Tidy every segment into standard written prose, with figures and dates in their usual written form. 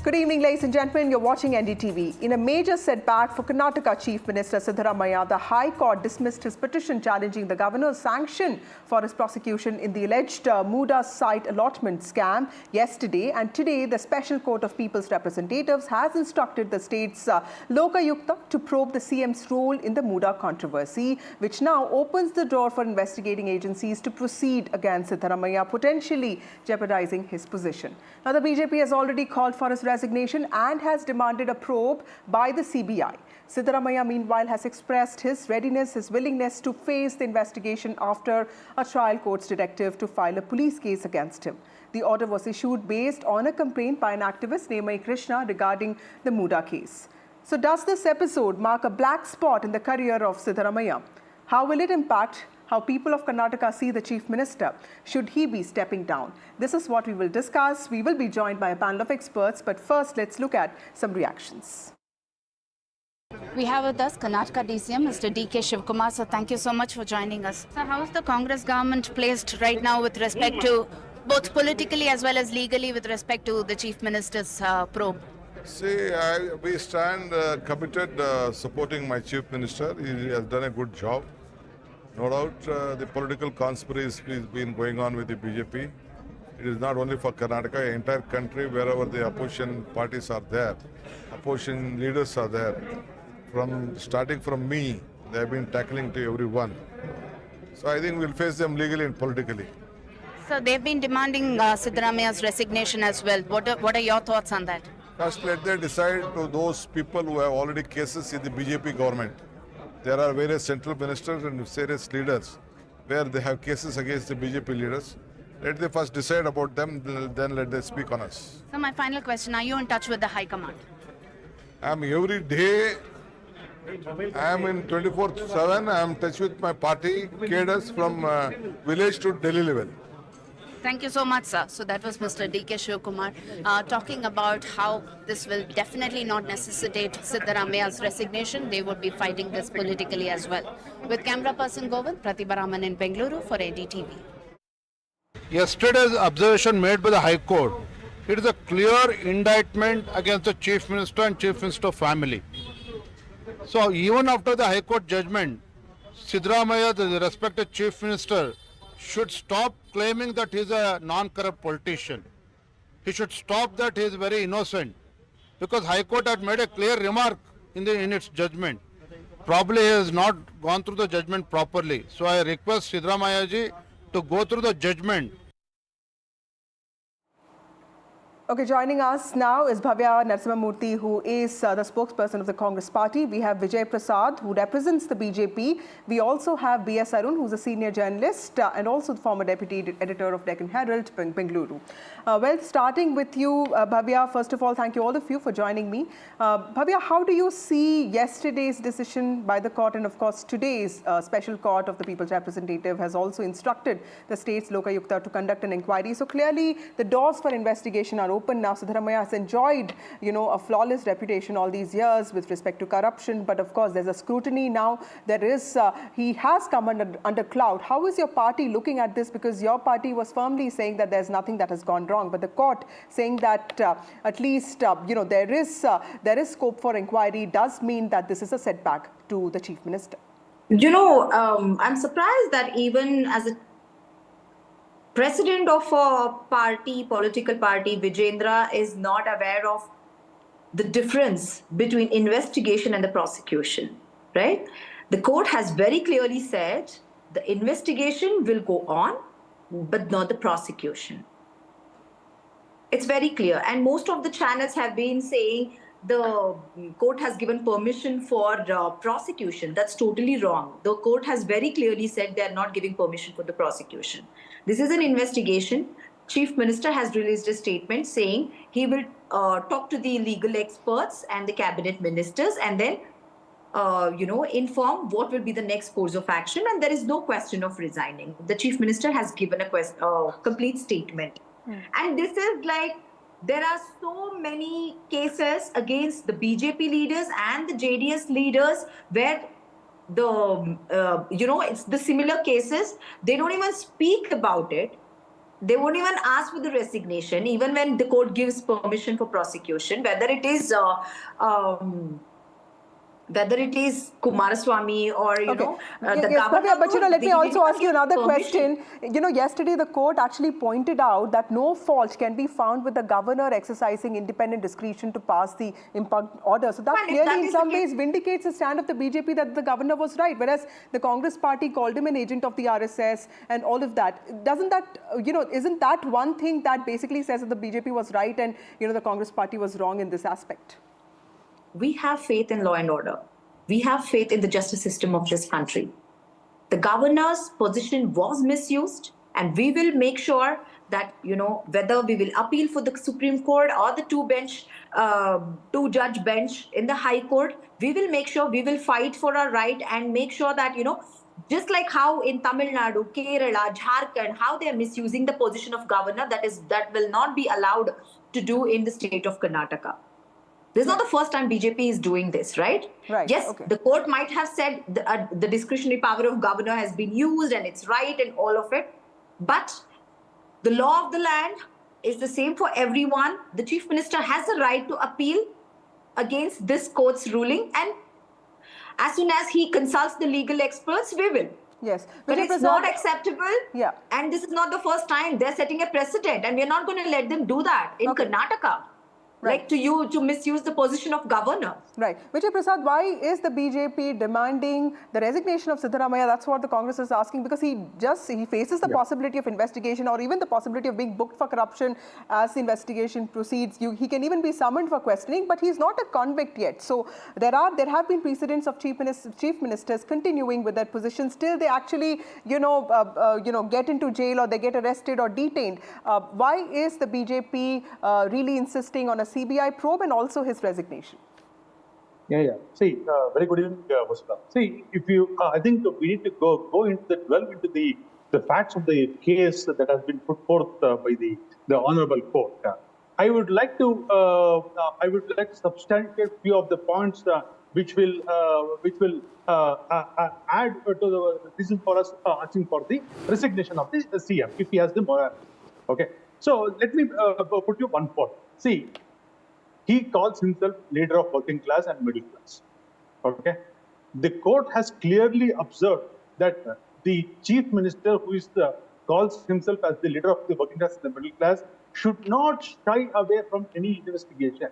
Good evening, ladies and gentlemen. You're watching NDTV. In a major setback for Karnataka Chief Minister Siddaramaiah, the High Court dismissed his petition challenging the governor's sanction for his prosecution in the alleged Muda site allotment scam yesterday. And today, the Special Court of People's Representatives has instructed the state's Lokayukta to probe the CM's role in the Muda controversy, which now opens the door for investigating agencies to proceed against Siddharamiah, potentially jeopardizing his position. Now, the BJP has already called for his resignation and has demanded a probe by the CBI. Siddaramaih, meanwhile, has expressed his readiness, his willingness to face the investigation after a trial court's directive to file a police case against him. The order was issued based on a complaint by an activist, Snehamayi Krishna, regarding the Muda case. So does this episode mark a black spot in the career of Siddaramaih? How will it impact how people of Karnataka see the Chief Minister? Should he be stepping down? This is what we will discuss. We will be joined by a panel of experts, but first let's look at some reactions. We have with us Karnataka DCM, Mr. D.K. Shivkumar. So thank you so much for joining us. So how is the Congress government placed right now with respect to both politically as well as legally with respect to the Chief Minister's probe? See, we stand committed supporting my Chief Minister. He has done a good job. No doubt the political conspiracy has been going on with the BJP. It is not only for Karnataka, the entire country, wherever the opposition parties are there, opposition leaders are there. Starting from me, they have been tackling to everyone. So I think we'll face them legally and politically. So they've been demanding Siddaramaiah's resignation as well. What are your thoughts on that? First, let them decide to those people who have already cases in the BJP government. There are various central ministers and various leaders where they have cases against the BJP leaders. Let them first decide about them, then let them speak on us. So my final question, are you in touch with the High Command? I'm every day, I'm in 24/7, I'm in touch with my party cadres from village to Delhi level. Thank you so much, sir. So that was Mr. D.K. Shivkumar talking about how this will definitely not necessitate Siddaramaih's resignation. They would be fighting this politically as well. With camera person Govind, Pratibha Raman in Bengaluru for NDTV. Yesterday's observation made by the High Court, it is a clear indictment against the Chief Minister and Chief Minister family. So even after the High Court judgment, Siddaramaih, the respected Chief Minister, should stop claiming that he is a non-corrupt politician. He should stop that he is very innocent, because High Court had made a clear remark in its judgment. Probably he has not gone through the judgment properly. So I request Siddaramaih ji to go through the judgment. Okay, joining us now is Bhavya Narasimhamurthy, who is the spokesperson of the Congress party. We have Vijay Prasad, who represents the BJP. We also have B.S. Arun, who's a senior journalist and also the former deputy editor of Deccan Herald, Bengaluru. Well, starting with you, Bhavya, first of all, thank you all of you for joining me. Bhavya, how do you see yesterday's decision by the court, and of course today's special court of the People's Representative has also instructed the state's Lokayukta to conduct an inquiry. So clearly the doors for investigation are open now. Siddaramaih has enjoyed, a flawless reputation all these years with respect to corruption, but of course there's a scrutiny now. He has come under cloud. How is your party looking at this? Because your party was firmly saying that there's nothing that has gone wrong, but the court saying that at least there is scope for inquiry does mean that this is a setback to the Chief Minister. I'm surprised that even as a president of a political party, Vijendra is not aware of the difference between investigation and the prosecution, right? The court has very clearly said the investigation will go on, but not the prosecution. It's very clear. And most of the channels have been saying the court has given permission for prosecution. That's totally wrong. The court has very clearly said they are not giving permission for the prosecution. This is an investigation. Chief Minister has released a statement saying he will talk to the legal experts and the cabinet ministers and then, inform what will be the next course of action. And there is no question of resigning. The Chief Minister has given a complete statement. And this is like, there are so many cases against the BJP leaders and the JDS leaders where it's the similar cases. They don't even speak about it. They won't even ask for the resignation, even when the court gives permission for prosecution, whether it is Kumaraswamy or, the governor. But let me also ask you another question. Yesterday the court actually pointed out that no fault can be found with the governor exercising independent discretion to pass the impugned order. So that clearly in some ways vindicates the stand of the BJP that the governor was right, whereas the Congress party called him an agent of the RSS and all of that. Doesn't that, isn't that one thing that basically says that the BJP was right and, the Congress party was wrong in this aspect? We have faith in law and order. We have faith in the justice system of this country. The governor's position was misused, and we will make sure that, whether we will appeal for the Supreme Court or the two-judge bench in the High Court, we will make sure we will fight for our right and make sure that, just like how in Tamil Nadu, Kerala, Jharkhand, how they are misusing the position of governor, that will not be allowed to do in the state of Karnataka. This is not the first time BJP is doing this, right? Right. Yes, okay. The court might have said the discretionary power of governor has been used and it's right and all of it. But the law of the land is the same for everyone. The chief minister has the right to appeal against this court's ruling. And as soon as he consults the legal experts, we will. Yes. But it's not acceptable. Yeah. And this is not the first time. They're setting a precedent. And we're not going to let them do that in Karnataka. Right. Like to misuse the position of governor. Right. Vijay Prasad, why is the BJP demanding the resignation of Siddaramaih? That's what the Congress is asking, because he faces the possibility of investigation or even the possibility of being booked for corruption as the investigation proceeds. He can even be summoned for questioning, but he's not a convict yet. So there have been precedents of chief ministers continuing with that position till they actually get into jail or they get arrested or detained. Why is the BJP really insisting on a CBI probe and also his resignation? Yeah. See, very good evening, Vasudha. See, I think we need to delve into the facts of the case that has been put forth by the Honorable Court. I would like to substantiate few of the points which will add to the reason for us asking for the resignation of the CM if he has the moral. Okay. So let me put you one point. See. He calls himself leader of working class and middle class. Okay, the court has clearly observed that the chief minister, who calls himself as the leader of the working class and the middle class, should not shy away from any investigation.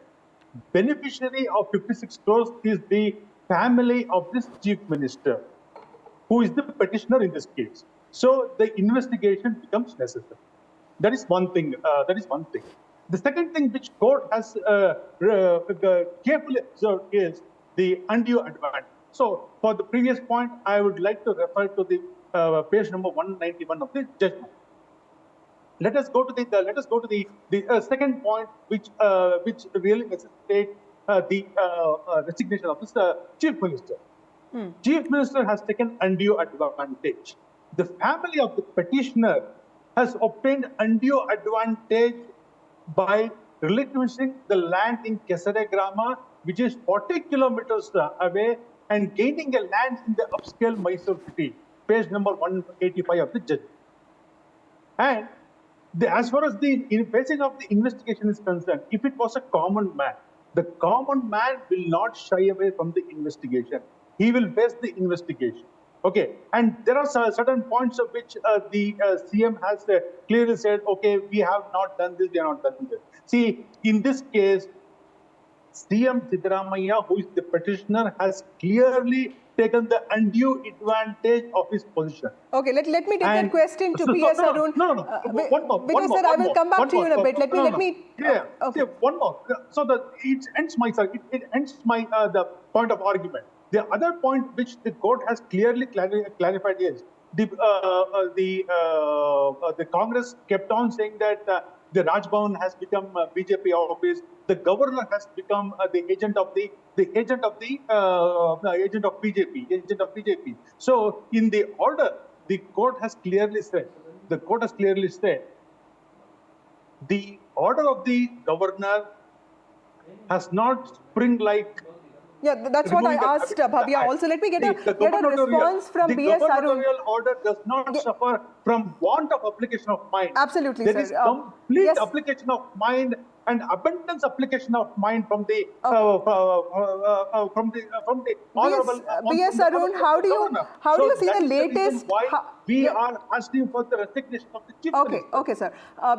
Beneficiary of 56 crores is the family of this chief minister, who is the petitioner in this case. So the investigation becomes necessary. That is one thing. The second thing which court has carefully observed is the undue advantage. So for the previous point, I would like to refer to the page number 191 of the judgment. Let us go to the second point, which really necessitates the resignation of this chief minister. Chief minister has taken undue advantage. The family of the petitioner has obtained undue advantage by relinquishing the land in Kesare Grama, which is 40 kilometers away, and gaining a land in the upscale Mysore city, page number 185 of the judgment. And as far as the facing of the investigation is concerned, if it was a common man, the common man will not shy away from the investigation. He will face the investigation. Okay, and there are certain points of which the CM has clearly said, okay, we have not done this, we have not done this. See, in this case, CM Siddharamiah, who is the petitioner, has clearly taken the undue advantage of his position. Okay, let me take that question to P.S. Arun. No. One more. I will come back to you in a bit. Let me. Yeah. Okay. One more. So it ends my the point of argument. The other point which the court has clearly clarified is the Congress kept on saying that the Raj Bhavan has become BJP office. The governor has become the agent of BJP. So in the order, the court has clearly said. The order of the governor has not spring like. Yeah, that's what I asked Bhavya also. Let me get a response from B.S. Arun. The gubernatorial order does not suffer from want of application of mind. Absolutely, There sir. is complete Yes. application of mind and abundance application of mind from the honorable B.S. Arun, how do you see the latest? Why we are asking for the resignation of the chief minister. Okay, sir.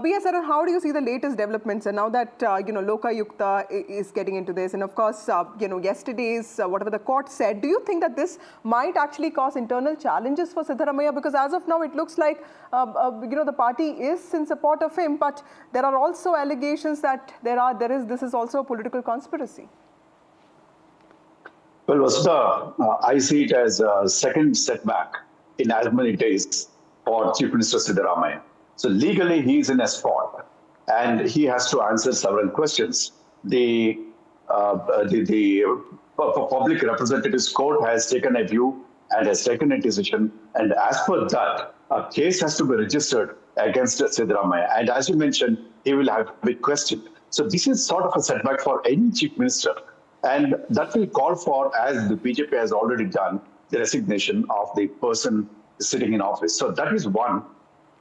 B.S. Arun, how do you see the latest developments? And now that Lokayukta is getting into this, and of course, yesterday's whatever the court said, do you think that this might actually cause internal challenges for Siddharamiah? Because as of now, it looks like the party is in support of him, but there are also allegations that this is also a political conspiracy. Well, Vasudha, I see it as a second setback in as many days for Chief Minister Siddaramaiah. So legally, he is in a spot, and he has to answer several questions. The Public Representatives Court has taken a view and has taken a decision, and as per that, a case has to be registered against Siddaramaih. And as you mentioned, he will have to be questioned. So this is sort of a setback for any chief minister. And that will call for, as the BJP has already done, the resignation of the person sitting in office. So that is one,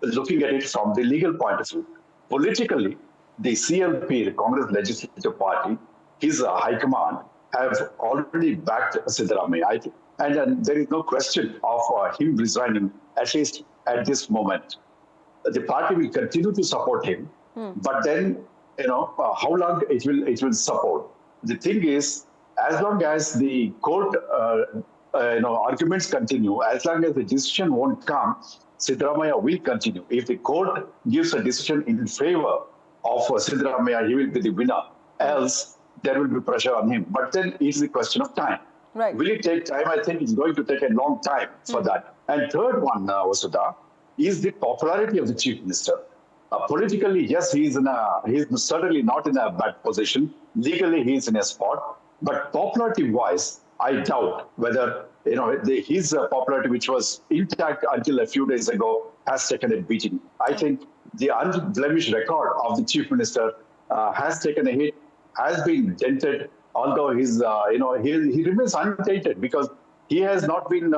looking at it from the legal point of view. Politically, the CLP, the Congress Legislative Party, his high command, have already backed Siddaramaih. And there is no question of him resigning, at least at this moment. The party will continue to support him, but then, how long it will support. The thing is, as long as the court, arguments continue, as long as the decision won't come, Siddaramaih will continue. If the court gives a decision in favor of Siddaramaih, he will be the winner. Else, there will be pressure on him. But then it's a question of time. Right. Will it take time? I think it's going to take a long time for that. And third one, Vasudha, is the popularity of the chief minister. Politically, yes, he's certainly not in a bad position. Legally, he's in a spot. But popularity-wise, I doubt whether his popularity, which was intact until a few days ago, has taken a beating. I think the unblemished record of the chief minister has taken a hit, has been dented. Although he remains untainted because he has not been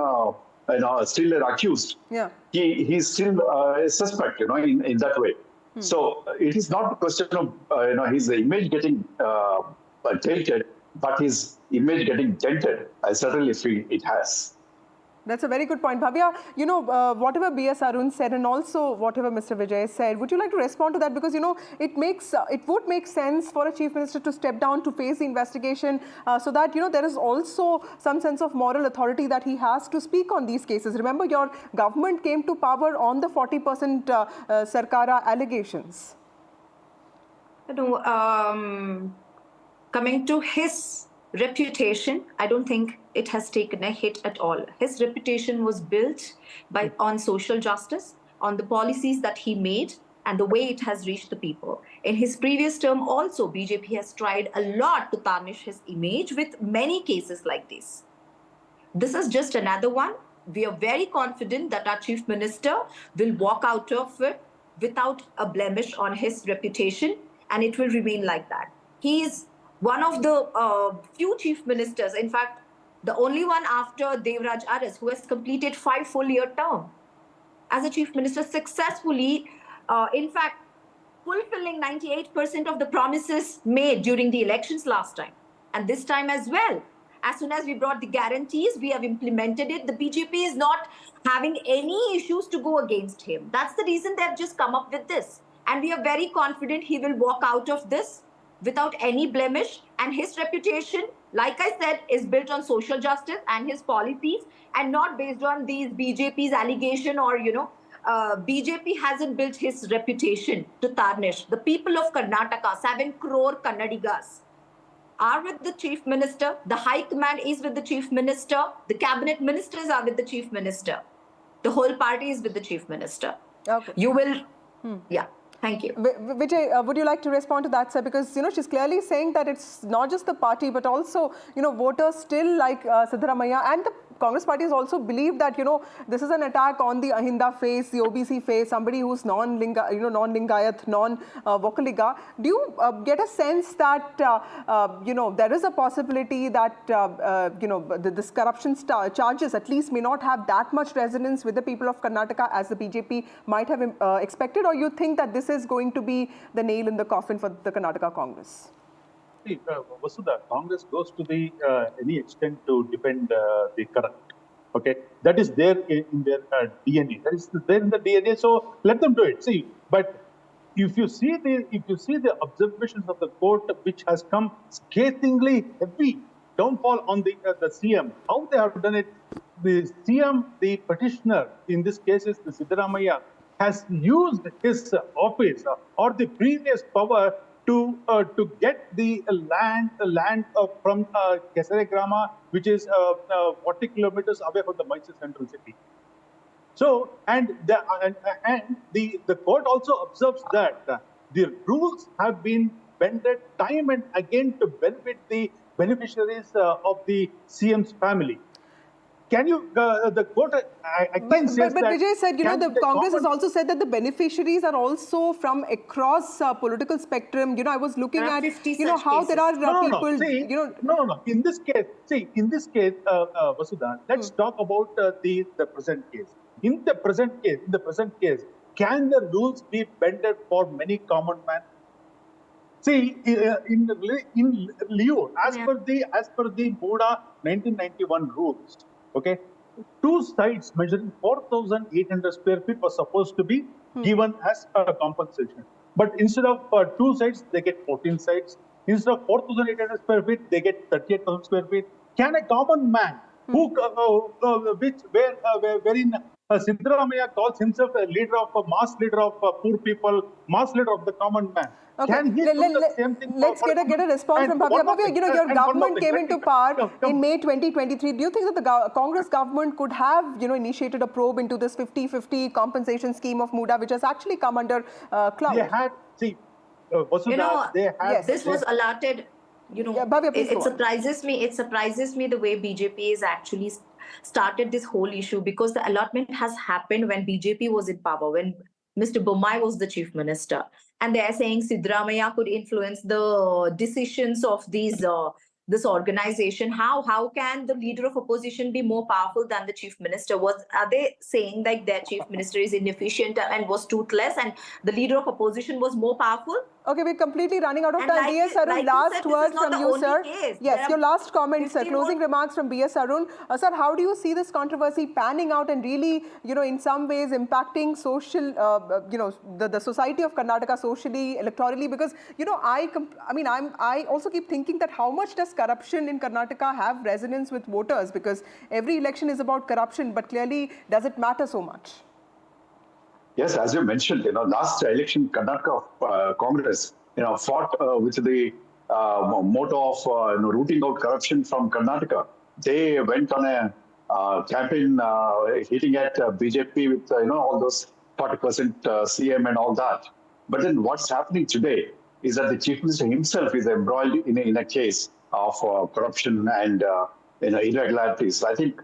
still accused. Yeah, he's still a suspect, in that way. So it is not a question of his image getting tainted, but his image getting dented. I certainly feel it has. That's a very good point. Bhavya, whatever B.S. Arun said and also whatever Mr. Vijay said, would you like to respond to that? Because, it would make sense for a chief minister to step down to face the investigation so that, there is also some sense of moral authority that he has to speak on these cases. Remember, your government came to power on the 40% Sarkara allegations. Coming to his reputation, I don't think it has taken a hit at all. His reputation was built on social justice, on the policies that he made, and the way it has reached the people. In his previous term also, BJP has tried a lot to tarnish his image with many cases like this. This is just another one. We are very confident that our chief minister will walk out of it without a blemish on his reputation, and it will remain like that. He is one of the few chief ministers, in fact, the only one after Devraj Aras, who has completed 5 full-year term as a chief minister successfully, in fact, fulfilling 98% of the promises made during the elections last time. And this time as well. As soon as we brought the guarantees, we have implemented it. The BJP is not having any issues to go against him. That's the reason they've just come up with this. And we are very confident he will walk out of this without any blemish, and his reputation, like I said, is built on social justice and his policies, and not based on these BJP's allegation or, BJP hasn't built his reputation to tarnish. The people of Karnataka, 7 crore Kannadigas, are with the chief minister. The high command is with the chief minister. The cabinet ministers are with the chief minister. The whole party is with the chief minister. Okay. You will, yeah. Thank you. Vijay, would you like to respond to that, sir? Because, she's clearly saying that it's not just the party, but also, voters still like Siddaramaih, and Congress party has also believed that, this is an attack on the Ahinda face, the OBC face, somebody who's non-Lingayat, non-Vocaliga. Do you get a sense that, there is a possibility that, this corruption charges at least may not have that much resonance with the people of Karnataka as the BJP might have expected, or you think that this is going to be the nail in the coffin for the Karnataka Congress? See, Vasudha, Congress goes to the any extent to defend the corrupt. Okay, that is there in their DNA. That is there in the DNA. So let them do it. See, but if you see the observations of the court, which has come scathingly heavy downfall on the CM, how they have done it. The CM, the petitioner in this case is the Siddaramaih, has used his office or the previous power to get the land from Kesaregrama, which is 40 kilometers away from the Mysore central city. So, and the court also observes that the rules have been bended time and again to benefit the beneficiaries of the CM's family. Can you, the court again says but that... Vijay said, the Congress has also said that the beneficiaries are also from across political spectrum. I was looking at, how there are people... No. In this case, Vasudha, let's talk about the present case. In the present case, can the rules be bended for many common man? See, in lieu, as per the Muda 1991 rules, okay, 2 sites measuring 4,800 square feet was supposed to be given as a compensation. But instead of 2 sites, they get 14 sites. Instead of 4,800 square feet, they get 38,000 square feet. Can a common man wherein Siddaramaih calls himself a mass leader of poor people, mass leader of the common man. Okay, Can he do the same thing? Let's get a response from Bhavya. Bhavya, your government came into power in May 2023. Do you think that the Congress government could have, initiated a probe into this 50-50 compensation scheme of Muda, which has actually come under cloud? They had, Vasudha, they had... This was allotted, Bhavya, it surprises me. It surprises me the way BJP is actually started this whole issue, because the allotment has happened when BJP was in power, when Mr. Bommai was the chief minister. And they are saying Siddaramaiah could influence the decisions of this organization. How can the leader of opposition be more powerful than the chief minister? Are they saying like their chief minister is inefficient and was toothless, and the leader of opposition was more powerful? Okay, we're completely running out of time. B.S. Arun, last word from you, sir. Yes, your last comment, sir. Closing remarks from B.S. Arun. Sir, how do you see this controversy panning out and really, in some ways impacting social, the society of Karnataka socially, electorally? Because, I also keep thinking that how much does corruption in Karnataka have resonance with voters? Because every election is about corruption, but clearly, does it matter so much? Yes, as you mentioned, last election, Karnataka Congress, fought with the motto of rooting out corruption from Karnataka. They went on a campaign hitting at BJP with all those 40% CM and all that. But then what's happening today is that the chief minister himself is embroiled in a case of corruption and irregularities. I think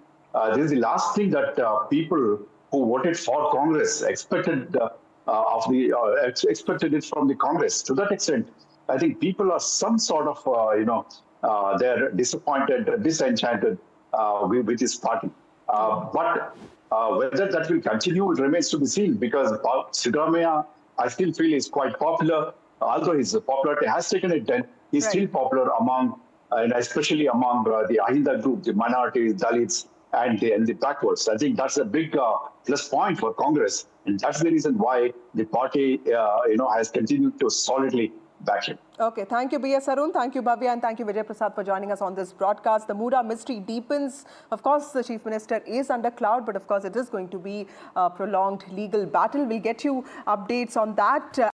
this is the last thing that people who voted for Congress expected expected it from the Congress. To that extent, I think people are some sort of, they're disappointed, disenchanted with this party. But whether that will continue remains to be seen, because Siddaramaih, I still feel, is quite popular. Although his popularity has taken a dent, he's still popular among, and especially among the Ahinda group, the minorities, Dalits, and the backwards. I think that's a big plus point for Congress, and that's the reason why the party, has continued to solidly back him. Okay, thank you, B.S. Arun, thank you, Bhavya, and thank you, Vijay Prasad, for joining us on this broadcast. The Muda mystery deepens. Of course, the Chief Minister is under cloud, but of course, it is going to be a prolonged legal battle. We'll get you updates on that.